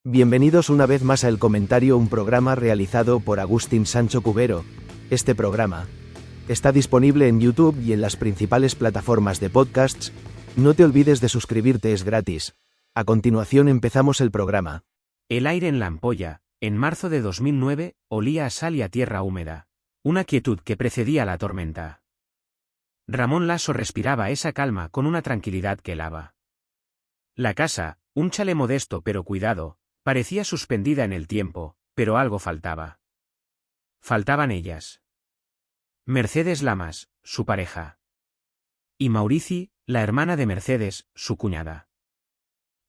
Bienvenidos una vez más a El Comentario, un programa realizado por Agustín Sancho Cubero. Este programa está disponible en YouTube y en las principales plataformas de podcasts. No te olvides de suscribirte, es gratis. A continuación empezamos el programa. El aire en la ampolla, en marzo de 2009, olía a sal y a tierra húmeda. Una quietud que precedía la tormenta. Ramón Lasso respiraba esa calma con una tranquilidad que helaba. La casa, un chalet modesto pero cuidado, parecía suspendida en el tiempo, pero algo faltaba. Faltaban ellas. Mercedes Lamas, su pareja. Y Maurici, la hermana de Mercedes, su cuñada.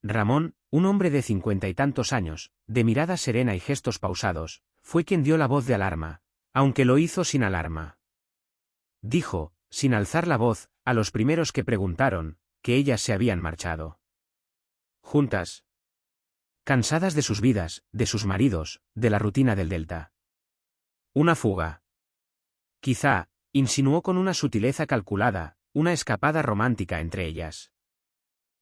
Ramón, un hombre de 50 y tantos años, de mirada serena y gestos pausados, fue quien dio la voz de alarma, aunque lo hizo sin alarma. Dijo, sin alzar la voz, a los primeros que preguntaron, que ellas se habían marchado. Juntas. Cansadas de sus vidas, de sus maridos, de la rutina del Delta. Una fuga. Quizá, insinuó con una sutileza calculada, una escapada romántica entre ellas.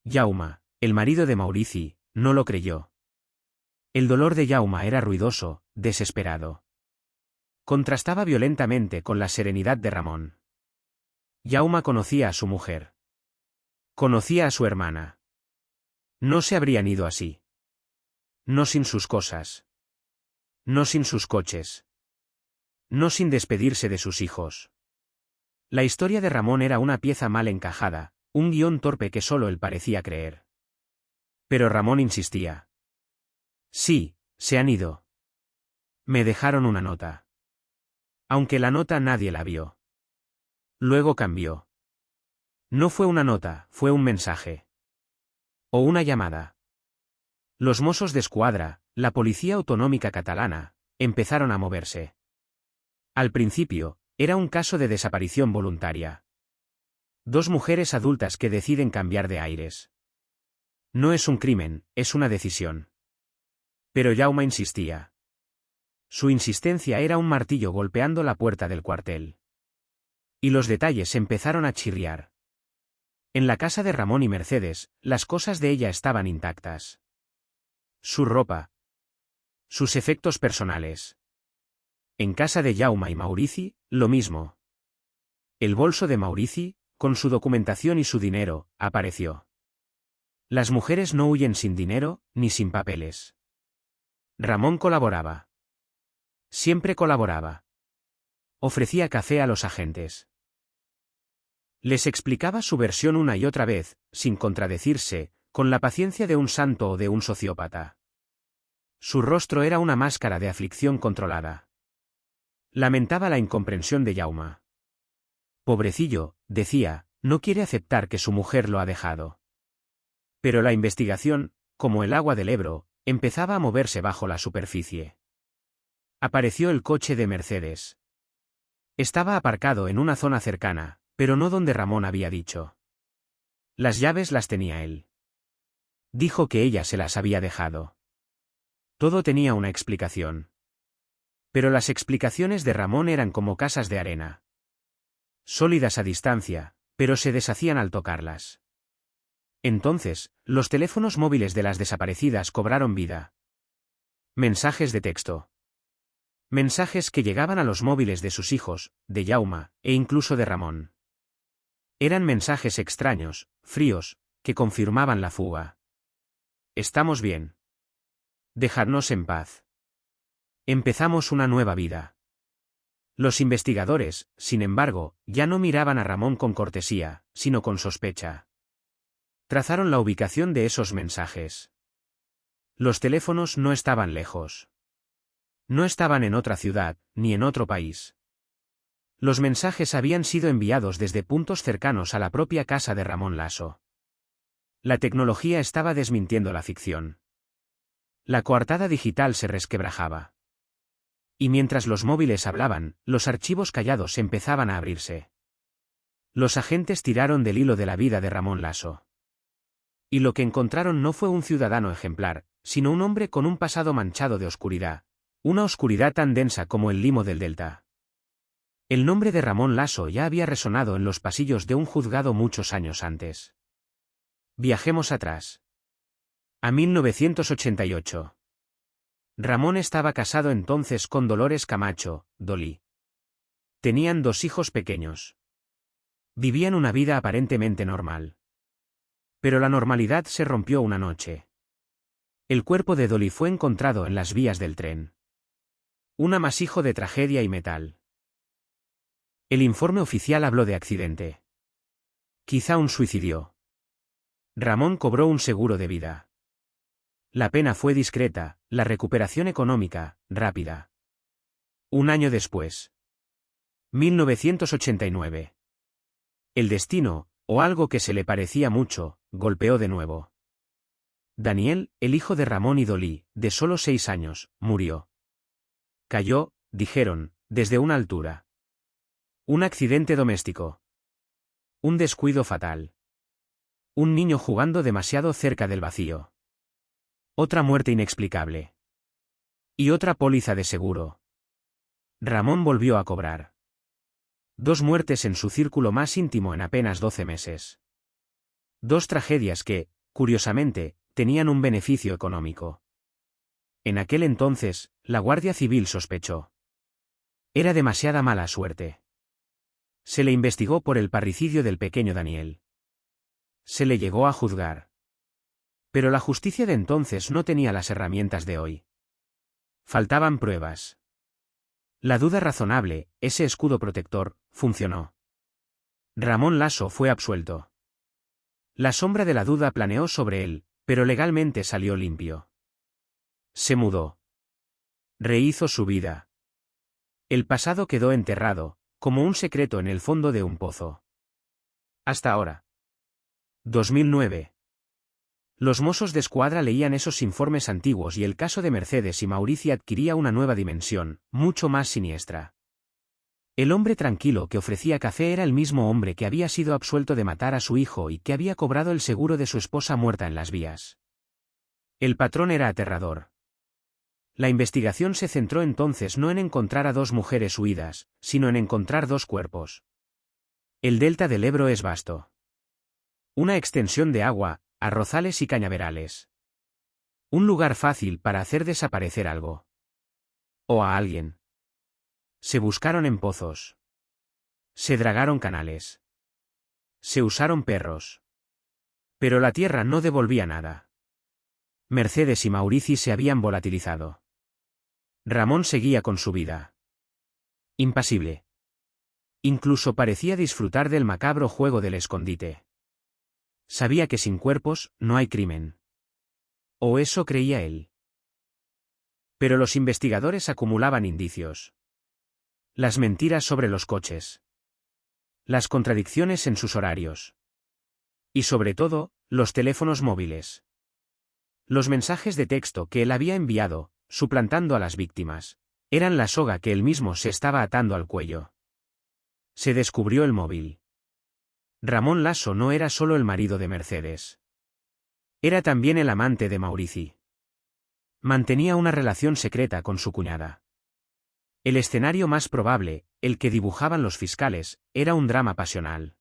Jaume, el marido de Maurici, no lo creyó. El dolor de Jaume era ruidoso, desesperado. Contrastaba violentamente con la serenidad de Ramón. Jaume conocía a su mujer. Conocía a su hermana. No se habrían ido así. No sin sus cosas. No sin sus coches. No sin despedirse de sus hijos. La historia de Ramón era una pieza mal encajada, un guión torpe que solo él parecía creer. Pero Ramón insistía. Sí, se han ido. Me dejaron una nota. Aunque la nota nadie la vio. Luego cambió. No fue una nota, fue un mensaje. O una llamada. Los Mossos d'Esquadra, la policía autonómica catalana, empezaron a moverse. Al principio, era un caso de desaparición voluntaria. Dos mujeres adultas que deciden cambiar de aires. No es un crimen, es una decisión. Pero Jaume insistía. Su insistencia era un martillo golpeando la puerta del cuartel. Y los detalles empezaron a chirriar. En la casa de Ramón y Mercedes, las cosas de ella estaban intactas. Su ropa. Sus efectos personales. En casa de Jaume y Maurici, lo mismo. El bolso de Maurici, con su documentación y su dinero, apareció. Las mujeres no huyen sin dinero, ni sin papeles. Ramón colaboraba. Siempre colaboraba. Ofrecía café a los agentes. Les explicaba su versión una y otra vez, sin contradecirse, con la paciencia de un santo o de un sociópata. Su rostro era una máscara de aflicción controlada. Lamentaba la incomprensión de Jaume. Pobrecillo, decía, no quiere aceptar que su mujer lo ha dejado. Pero la investigación, como el agua del Ebro, empezaba a moverse bajo la superficie. Apareció el coche de Mercedes. Estaba aparcado en una zona cercana, pero no donde Ramón había dicho. Las llaves las tenía él. Dijo que ella se las había dejado. Todo tenía una explicación. Pero las explicaciones de Ramón eran como casas de arena. Sólidas a distancia, pero se deshacían al tocarlas. Entonces, los teléfonos móviles de las desaparecidas cobraron vida. Mensajes de texto. Mensajes que llegaban a los móviles de sus hijos, de Jaume, e incluso de Ramón. Eran mensajes extraños, fríos, que confirmaban la fuga. Estamos bien. Dejadnos en paz. Empezamos una nueva vida. Los investigadores, sin embargo, ya no miraban a Ramón con cortesía, sino con sospecha. Trazaron la ubicación de esos mensajes. Los teléfonos no estaban lejos. No estaban en otra ciudad, ni en otro país. Los mensajes habían sido enviados desde puntos cercanos a la propia casa de Ramón Lasso. La tecnología estaba desmintiendo la ficción. La coartada digital se resquebrajaba. Y mientras los móviles hablaban, los archivos callados empezaban a abrirse. Los agentes tiraron del hilo de la vida de Ramón Lasso. Y lo que encontraron no fue un ciudadano ejemplar, sino un hombre con un pasado manchado de oscuridad, una oscuridad tan densa como el limo del Delta. El nombre de Ramón Lasso ya había resonado en los pasillos de un juzgado muchos años antes. Viajemos atrás. A 1988. Ramón estaba casado entonces con Dolores Camacho, Dolly. Tenían 2 hijos pequeños. Vivían una vida aparentemente normal. Pero la normalidad se rompió una noche. El cuerpo de Dolly fue encontrado en las vías del tren. Un amasijo de tragedia y metal. El informe oficial habló de accidente. Quizá un suicidio. Ramón cobró un seguro de vida. La pena fue discreta, la recuperación económica, rápida. Un año después. 1989. El destino, o algo que se le parecía mucho, golpeó de nuevo. Daniel, el hijo de Ramón y Dolly, de solo 6 años, murió. Cayó, dijeron, desde una altura. Un accidente doméstico. Un descuido fatal. Un niño jugando demasiado cerca del vacío. Otra muerte inexplicable. Y otra póliza de seguro. Ramón volvió a cobrar. 2 muertes en su círculo más íntimo en apenas 12 meses. 2 tragedias que, curiosamente, tenían un beneficio económico. En aquel entonces, la Guardia Civil sospechó. Era demasiada mala suerte. Se le investigó por el parricidio del pequeño Daniel. Se le llegó a juzgar. Pero la justicia de entonces no tenía las herramientas de hoy. Faltaban pruebas. La duda razonable, ese escudo protector, funcionó. Ramón Lasso fue absuelto. La sombra de la duda planeó sobre él, pero legalmente salió limpio. Se mudó. Rehizo su vida. El pasado quedó enterrado, como un secreto en el fondo de un pozo. Hasta ahora. 2009. Los Mossos d'Esquadra leían esos informes antiguos y el caso de Mercedes y Maurici adquiría una nueva dimensión, mucho más siniestra. El hombre tranquilo que ofrecía café era el mismo hombre que había sido absuelto de matar a su hijo y que había cobrado el seguro de su esposa muerta en las vías. El patrón era aterrador. La investigación se centró entonces no en encontrar a 2 mujeres huidas, sino en encontrar 2 cuerpos. El delta del Ebro es vasto. Una extensión de agua, arrozales y cañaverales. Un lugar fácil para hacer desaparecer algo. O a alguien. Se buscaron en pozos. Se dragaron canales. Se usaron perros. Pero la tierra no devolvía nada. Mercedes y Maurici se habían volatilizado. Ramón seguía con su vida. Impasible. Incluso parecía disfrutar del macabro juego del escondite. Sabía que sin cuerpos, no hay crimen. O eso creía él. Pero los investigadores acumulaban indicios. Las mentiras sobre los coches. Las contradicciones en sus horarios. Y sobre todo, los teléfonos móviles. Los mensajes de texto que él había enviado, suplantando a las víctimas, eran la soga que él mismo se estaba atando al cuello. Se descubrió el móvil. Ramón Lasso no era solo el marido de Mercedes. Era también el amante de Maurici. Mantenía una relación secreta con su cuñada. El escenario más probable, el que dibujaban los fiscales, era un drama pasional.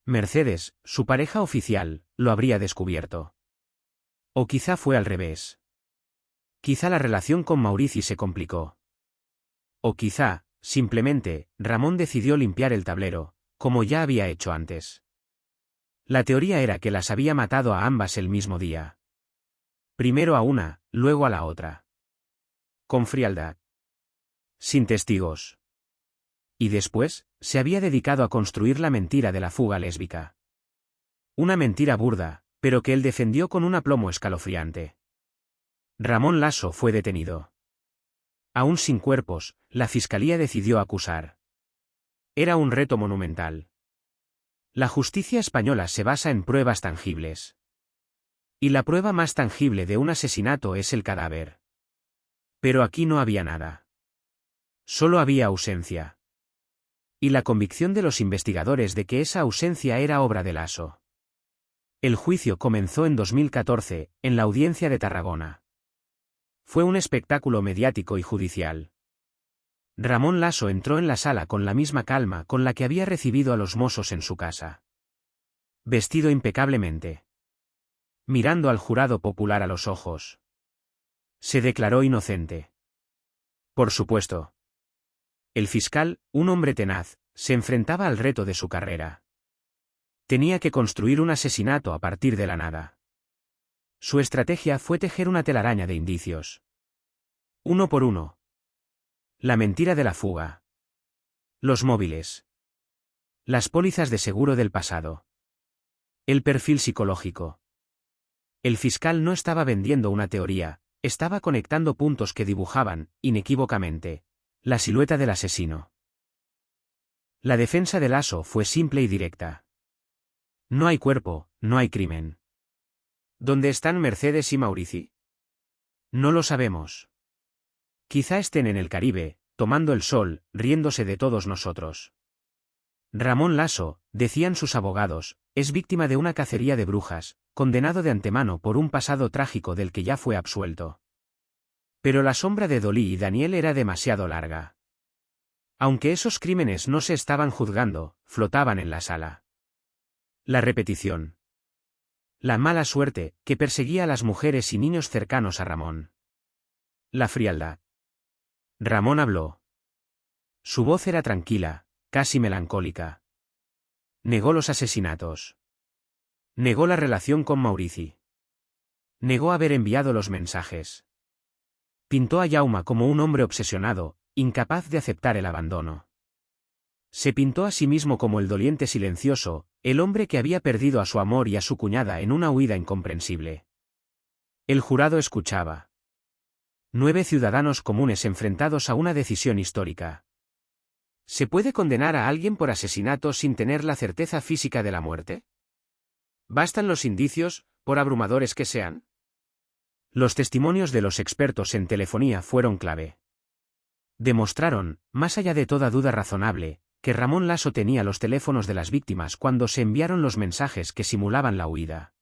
Mercedes, su pareja oficial, lo habría descubierto. O quizá fue al revés. Quizá la relación con Maurici se complicó. O quizá, simplemente, Ramón decidió limpiar el tablero, como ya había hecho antes. La teoría era que las había matado a ambas el mismo día. Primero a una, luego a la otra. Con frialdad. Sin testigos. Y después, se había dedicado a construir la mentira de la fuga lésbica. Una mentira burda, pero que él defendió con un aplomo escalofriante. Ramón Lasso fue detenido. Aún sin cuerpos, la fiscalía decidió acusar. Era un reto monumental. La justicia española se basa en pruebas tangibles. Y la prueba más tangible de un asesinato es el cadáver. Pero aquí no había nada. Solo había ausencia. Y la convicción de los investigadores de que esa ausencia era obra de Lasso. El juicio comenzó en 2014, en la Audiencia de Tarragona. Fue un espectáculo mediático y judicial. Ramón Lasso entró en la sala con la misma calma con la que había recibido a los Mossos en su casa. Vestido impecablemente. Mirando al jurado popular a los ojos. Se declaró inocente. Por supuesto. El fiscal, un hombre tenaz, se enfrentaba al reto de su carrera. Tenía que construir un asesinato a partir de la nada. Su estrategia fue tejer una telaraña de indicios. Uno por uno. La mentira de la fuga. Los móviles. Las pólizas de seguro del pasado. El perfil psicológico. El fiscal no estaba vendiendo una teoría, estaba conectando puntos que dibujaban, inequívocamente, la silueta del asesino. La defensa de Lasso fue simple y directa. No hay cuerpo, no hay crimen. ¿Dónde están Mercedes y Maurici? No lo sabemos. Quizá estén en el Caribe, tomando el sol, riéndose de todos nosotros. Ramón Lasso, decían sus abogados, es víctima de una cacería de brujas, condenado de antemano por un pasado trágico del que ya fue absuelto. Pero la sombra de Dolly y Daniel era demasiado larga. Aunque esos crímenes no se estaban juzgando, flotaban en la sala. La repetición. La mala suerte, que perseguía a las mujeres y niños cercanos a Ramón. La frialdad. Ramón habló. Su voz era tranquila, casi melancólica. Negó los asesinatos. Negó la relación con Maurici. Negó haber enviado los mensajes. Pintó a Jaume como un hombre obsesionado, incapaz de aceptar el abandono. Se pintó a sí mismo como el doliente silencioso, el hombre que había perdido a su amor y a su cuñada en una huida incomprensible. El jurado escuchaba. 9 ciudadanos comunes enfrentados a una decisión histórica. ¿Se puede condenar a alguien por asesinato sin tener la certeza física de la muerte? ¿Bastan los indicios, por abrumadores que sean? Los testimonios de los expertos en telefonía fueron clave. Demostraron, más allá de toda duda razonable, que Ramón Lasso tenía los teléfonos de las víctimas cuando se enviaron los mensajes que simulaban la huida.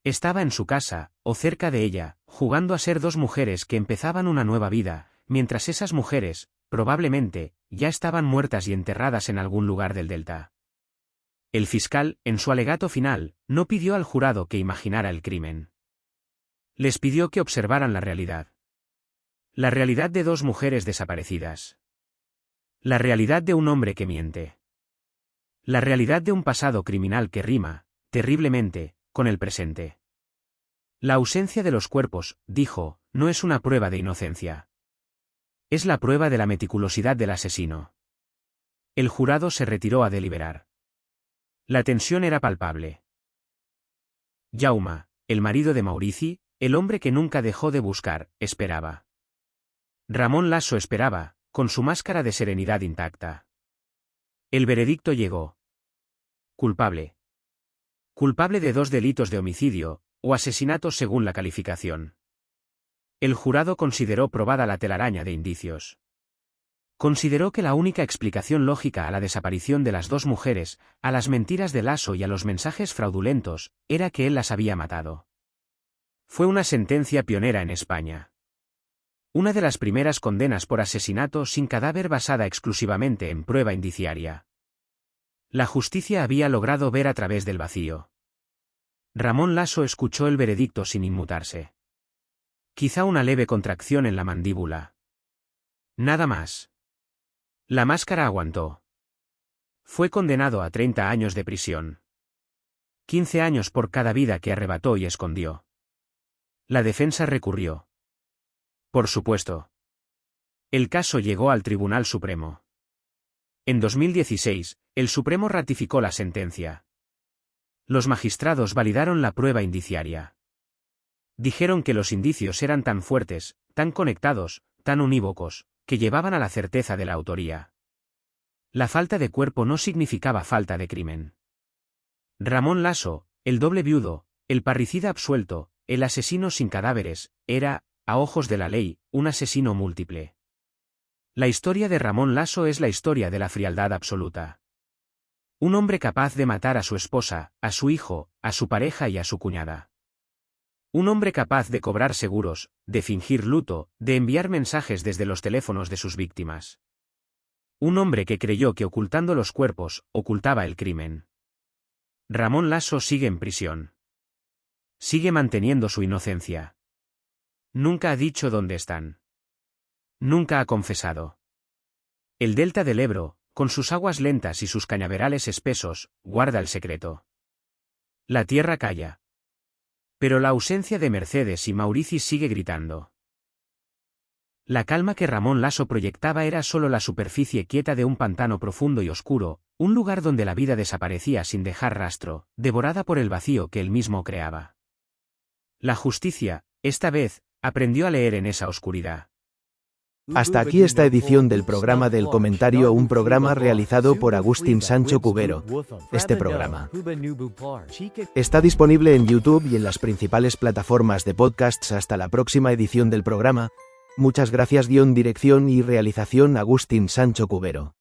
Estaba en su casa, o cerca de ella, jugando a ser 2 mujeres que empezaban una nueva vida, mientras esas mujeres, probablemente, ya estaban muertas y enterradas en algún lugar del Delta. El fiscal, en su alegato final, no pidió al jurado que imaginara el crimen. Les pidió que observaran la realidad. La realidad de 2 mujeres desaparecidas. La realidad de un hombre que miente. La realidad de un pasado criminal que rima, terriblemente, con el presente. La ausencia de los cuerpos, dijo, no es una prueba de inocencia. Es la prueba de la meticulosidad del asesino. El jurado se retiró a deliberar. La tensión era palpable. Jaume, el marido de Maurici, el hombre que nunca dejó de buscar, esperaba. Ramón Lasso esperaba, con su máscara de serenidad intacta. El veredicto llegó. Culpable. Culpable de 2 delitos de homicidio, o asesinato según la calificación. El jurado consideró probada la telaraña de indicios. Consideró que la única explicación lógica a la desaparición de las 2 mujeres, a las mentiras de Lasso y a los mensajes fraudulentos, era que él las había matado. Fue una sentencia pionera en España. Una de las primeras condenas por asesinato sin cadáver basada exclusivamente en prueba indiciaria. La justicia había logrado ver a través del vacío. Ramón Lasso escuchó el veredicto sin inmutarse. Quizá una leve contracción en la mandíbula. Nada más. La máscara aguantó. Fue condenado a 30 años de prisión. 15 años por cada vida que arrebató y escondió. La defensa recurrió. Por supuesto. El caso llegó al Tribunal Supremo. En 2016, el Supremo ratificó la sentencia. Los magistrados validaron la prueba indiciaria. Dijeron que los indicios eran tan fuertes, tan conectados, tan unívocos, que llevaban a la certeza de la autoría. La falta de cuerpo no significaba falta de crimen. Ramón Lasso, el doble viudo, el parricida absuelto, el asesino sin cadáveres, era, a ojos de la ley, un asesino múltiple. La historia de Ramón Lasso es la historia de la frialdad absoluta. Un hombre capaz de matar a su esposa, a su hijo, a su pareja y a su cuñada. Un hombre capaz de cobrar seguros, de fingir luto, de enviar mensajes desde los teléfonos de sus víctimas. Un hombre que creyó que ocultando los cuerpos, ocultaba el crimen. Ramón Lasso sigue en prisión. Sigue manteniendo su inocencia. Nunca ha dicho dónde están. Nunca ha confesado. El delta del Ebro, con sus aguas lentas y sus cañaverales espesos, guarda el secreto. La tierra calla. Pero la ausencia de Mercedes y Maurici sigue gritando. La calma que Ramón Lasso proyectaba era solo la superficie quieta de un pantano profundo y oscuro, un lugar donde la vida desaparecía sin dejar rastro, devorada por el vacío que él mismo creaba. La justicia, esta vez, aprendió a leer en esa oscuridad. Hasta aquí esta edición del programa del comentario, un programa realizado por Agustín Sancho Cubero. Este programa está disponible en YouTube y en las principales plataformas de podcasts. Hasta la próxima edición del programa. Muchas gracias. Dirección y realización Agustín Sancho Cubero.